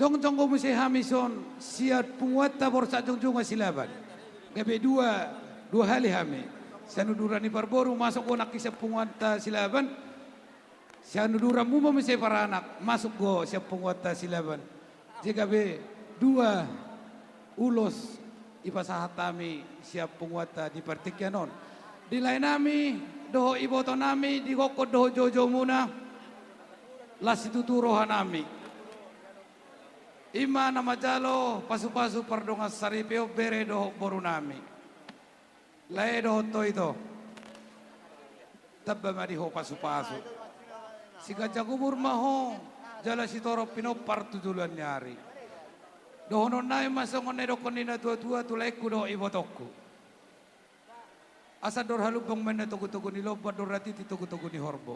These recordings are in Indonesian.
Jong ko musi hamison siat punguata borsa jong silaban. Gabe dua hali hami. Sanudura ni parboru masuk ko nakisa punguata silaban. Sanudura mu mesti para anak masuk go siap punguata silaban. Jika be dua ulos ipasahatami siap punguata di partikyanon. Di lain nami doho iboto nami di kokot doho jojo muna. Las itu turohan nami. Ima nama jalo pasu-pasu pardonga saripeo bere doho boru nami. Lae doho to itu. Tabba mariho pasu-pasu. Si gajah kubur maho jala si toro pinopar tujulan nyari. Doho nonai masongon nedokonina tua-tua tulaiku doho ibotoku. Asa dor halubong mena tugu-tugu ni lobat dor ratiti tugu-tugu ni horbo.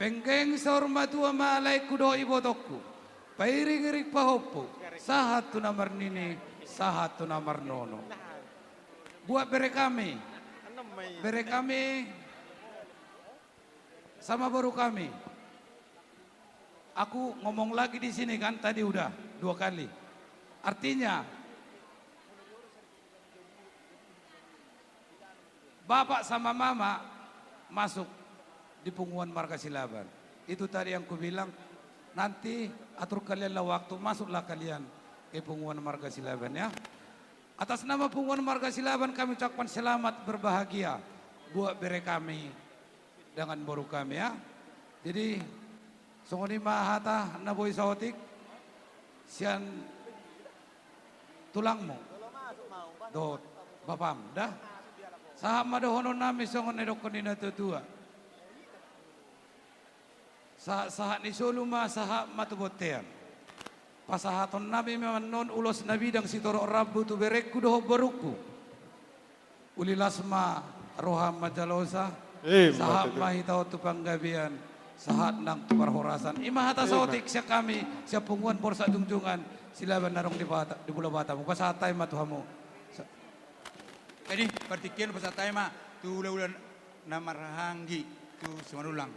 Penggeng sorma tua malaiku doho ibotoku. Pairing-iring pahopo. Sahat tu namar nini, sahat tu namar nono. Buat bere kami. Bere kami sama baru kami. Aku ngomong lagi di sini kan tadi udah 2 kali. Artinya bapak sama mama masuk di punguan marga Silaban. Itu tadi yang ku bilang, nanti atur kalianlah waktu, masuklah kalian ke punguan marga Silaban ya. Atas nama punguan marga Silaban kami ucapkan selamat berbahagia buat bere kami dengan baru kami ya. Jadi songoni mahata naboy saotik sian tulangmu do bapam dah saham madohono nami songon edokonina tutua sahat ni soluma sahat matubotean pasahaton nabi memang non ulos nabi dang sitoro rabu tu bereku doho baruku ulilasma roham majalosa sahat mahitau tu panggabian sahat nang tukar horasan imahata saotik siya kami siya punguan porsa jungjungan Silaban narong di Pulau Batam pasatay matuhamu jadi partikian pasatay ma tu ulan namarahanggi tu sumarulang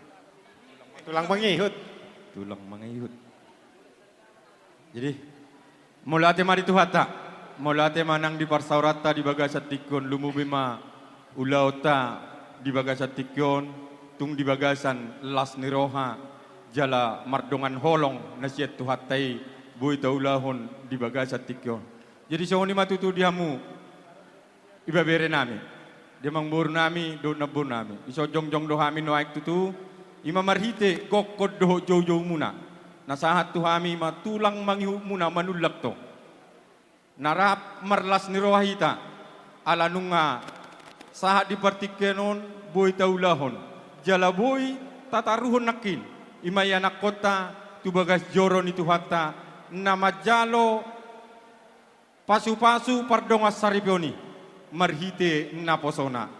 tulang mangihut jadi mulate mari tuhata mulate manang di parsaurata di bagasat tikon lumubima ulauta di bagasat tikon tung di bagasan las niroha jala mardongan holong nasiat tuhatai bui taulahon di bagasat tikyon. Jadi songoni matutu diamu ibabere nami. Dia mangbur nami do nabur nami. Iso jong do hami no aik tutu ima marhite kokod do jojo muna. Nasahat tu hami matulang mangihu muna manulak to. Narap marlas nirohita ala nunga sahat di partikkenon bui taulahon. Jala bui tataruhon nakin. Imayanak kota tu bagas joron itu hatta nama jalo pasu-pasu pardongas saripioni marhite naposona.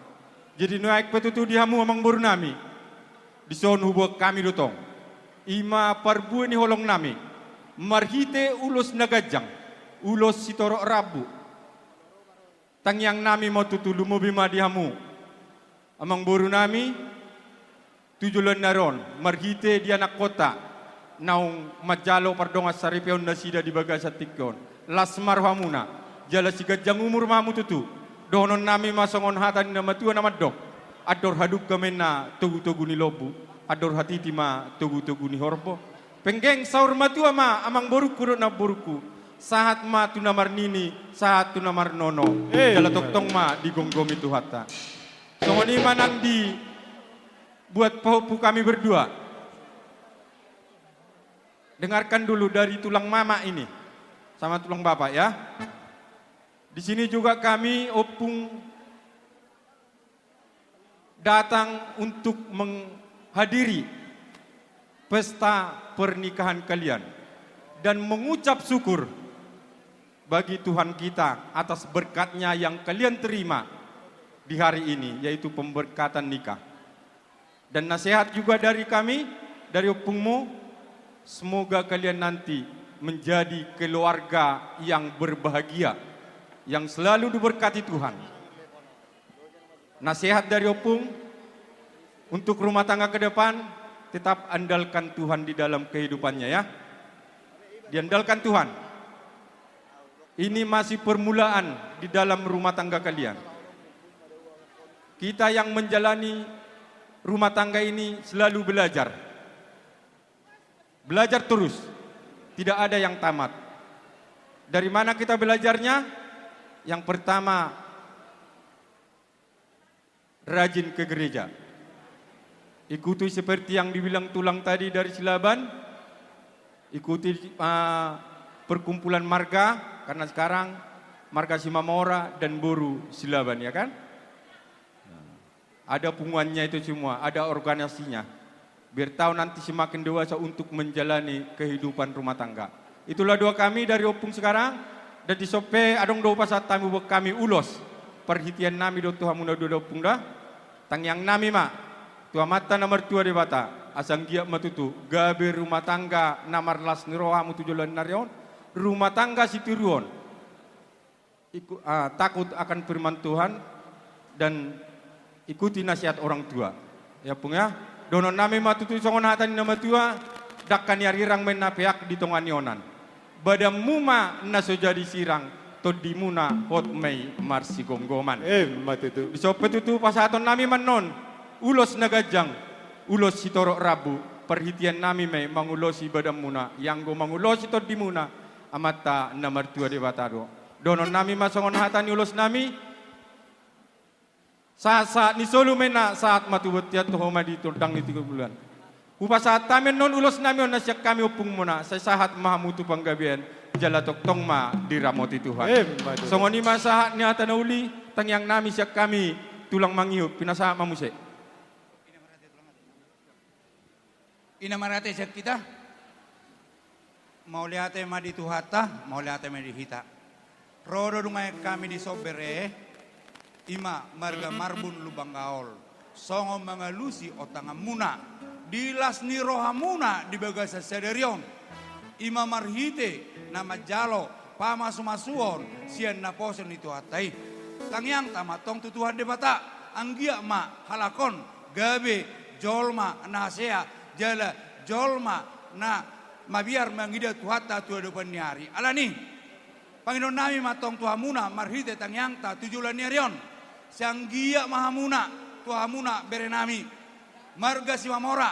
Jadi naik petutu dihamu amang boru nami dison hubuk kami dotong ima parbu ni holong nami marhite ulos nagajang ulos sitoro rabu tangyang nami mau tutulu mobima dihamu amang boru nami tujulan naron marhite di anak kota naung majalo pardongas saripion nasida di bagasat tikon las marhamuna jala sigajang umur mamu tutu donon nami masongon hatan na matua na madok ador haduk kamena tugu-tugu ni lobu ador hatiti ma tugu-tugu ni horbo penggeng saur matua ma amang boruku kuro na boruku sahat ma tunamar nini sahat tunamar nono jala toktong ma di gonggomi tu hata songoni manang di buat pahupu kami berdua. Dengarkan dulu dari tulang mama ini sama tulang bapak ya. Di sini juga kami opung datang untuk menghadiri pesta pernikahan kalian dan mengucap syukur bagi Tuhan kita atas berkatnya yang kalian terima di hari ini, yaitu pemberkatan nikah. Dan nasihat juga dari kami, dari opungmu, semoga kalian nanti menjadi keluarga yang berbahagia, yang selalu diberkati Tuhan. Nasihat dari opung, untuk rumah tangga ke depan, tetap andalkan Tuhan di dalam kehidupannya ya. diandalkan Tuhan. Ini masih permulaan di dalam rumah tangga kalian. Kita yang menjalani rumah tangga ini selalu belajar. Belajar terus, tidak ada yang tamat. Dari mana kita belajarnya? Yang pertama, rajin ke gereja. Ikuti seperti yang dibilang Tulang tadi dari Silaban. Ikuti perkumpulan marga, karena sekarang marga Simamora dan Boru Silaban, ya kan? Ada punguannya itu semua, ada organisasinya. Biar tahu nanti semakin dewasa untuk menjalani kehidupan rumah tangga. Itulah doa kami dari Opung sekarang. Dan di sope adong doa pasat tamu buat kami ulos. Perhitian nami do Tuhan muna do Opung dah. Tang yang nami mak. Tua mata nomor 2 di bata. Asang giak matutu. Gabe rumah tangga namar las niroha mutujulan narion. Rumah tangga situruon. Takut akan firman Tuhan. Dan ikuti nasihat orang tua. Ya Pung ya. Donon nami matutu songon hatan nama tua. Dakkan yarirang menapeak di tonganionan. Badam muma naso jadi sirang. Todimuna hot mei marsi gonggoman. Matutu. Di sopet itu pasaton nami manon. Ulos nagajang. Ulos sitorok rabu. Perhitian nami mei mangulosi badam muna. Yang go mangulosi todimuna. Amata nomor 2 di batado. Donon nami masongon hatan ulos nami. Saat ni solo mena saat matubot tiat to homa di tordang ni 3 bulan. Upa saat tamen non ulos nami on nasyak kami upung muna sa sahat mahamutu panggabian jalatok tong ma diramoti Tuhan. Songoni masahat ni atanauli tangyang nami syak kami tulang mangihup pinasa mamuse. Ina marate syak kita. Mau lihat ma di tuhata, mau lihat ma di hita. Rodo dungai kami di sobere. Ima marga marbun lubang gaol. Songo mangalusi otanga muna. Dilas ni rohamuna di bagasa sederion. Ima marhite nama jalo pamasumasuon sian naposen itu hatai. Tangyang tamatong tutuhan debata. Anggia ma halakon gabe jolma nasea jala jolma na mabiar mangida tuhata tua depan niari. Alani Panginoon nami matong tuhamuna marhite tangyang ta tujulan niarion. Sanggia mahamuna tuhamuna berenami marga Simamora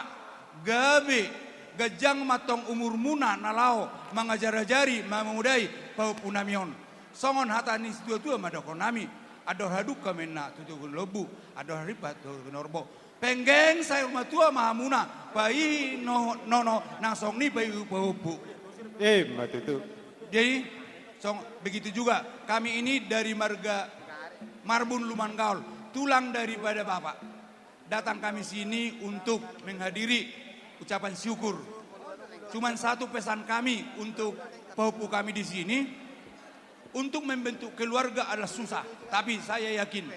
gabe gajang matong umur muna nalao mangajarajari mamudai pau punamion songon hatani tua madokon nami ador haduk kamena tutugun lebu ador ribat tutugun orbo penggeng saya rumah tua mahamuna pai nono nangsong ni pai upu Matutu. jadi begitu juga kami ini dari marga Marbun Luman Gaul, tulang daripada Bapak. Datang kami sini untuk menghadiri ucapan syukur. Cuman satu pesan kami untuk paupu kami di sini, untuk membentuk keluarga adalah susah. Tapi saya yakin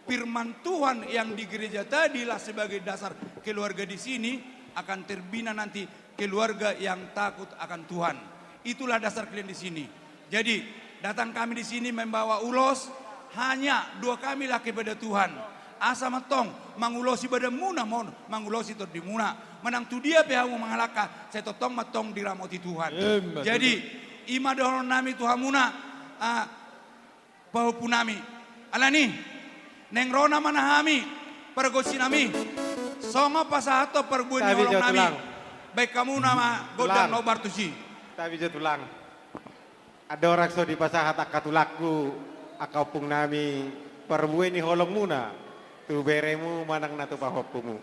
firman Tuhan yang di gereja tadilah sebagai dasar keluarga di sini akan terbina nanti keluarga yang takut akan Tuhan. Itulah dasar kalian di sini. Jadi datang kami di sini membawa ulos. Hanya 2 kami laki pada Tuhan. Asa matong mangulosi pada muna mon mangulosi to di muna. Menang tu dia pehamu mangalaka saya totong matong diramoti Tuhan. Jadi ima doron nami Tuhan muna pahupu nami. Alani neng rona manahami pergosi nami. Songo pasahato perbuan nyolong nami. Baik kamu nama godang nobar tusi. Tapi tulang. Ada orang so di pasahat akatulaku. Akaupung nami perbueni holong muna tu beremu manang na tu pahopumu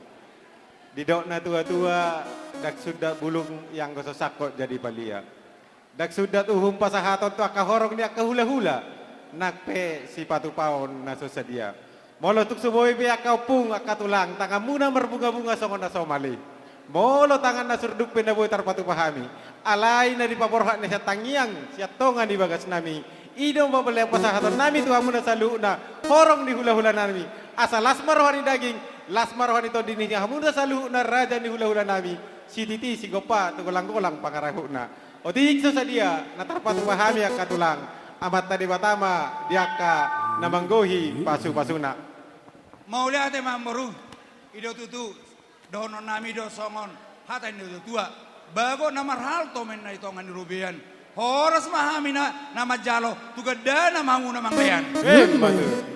didok na tua-tua dak sudah bulung yang gososakot jadi balia dak sudah tuhum pasahaton tu akahorong dia kahula-hula nakpe si patu paon na sosadia molo tuk suboy be akaupung akatulang tangan muna merbunga-bunga songon na somali molo tangan na surduk penaboy tarpatu pahami alai na di paporhat na siya tangyang siya tongan di bagas nami idong babale pasahatan nami Tuhan muna saluna horong di hula-hula nami asa lasmar rohani daging lasmar rohani to dini hamuna saluna raja di hula-hula nami si titi si gopa tu golang-golang pangarahuna otik so sadia natarpa tu pahami ak katulang amat tadi batama diaka namanggohi pasu-pasuna mau lihat mamuru ido tutu dono nami do songon hata ini tua Bago na marhalto men na ito ang anirubihan. Horas mahami na nama jalo, tugada na mamu na mangbayan. Batu.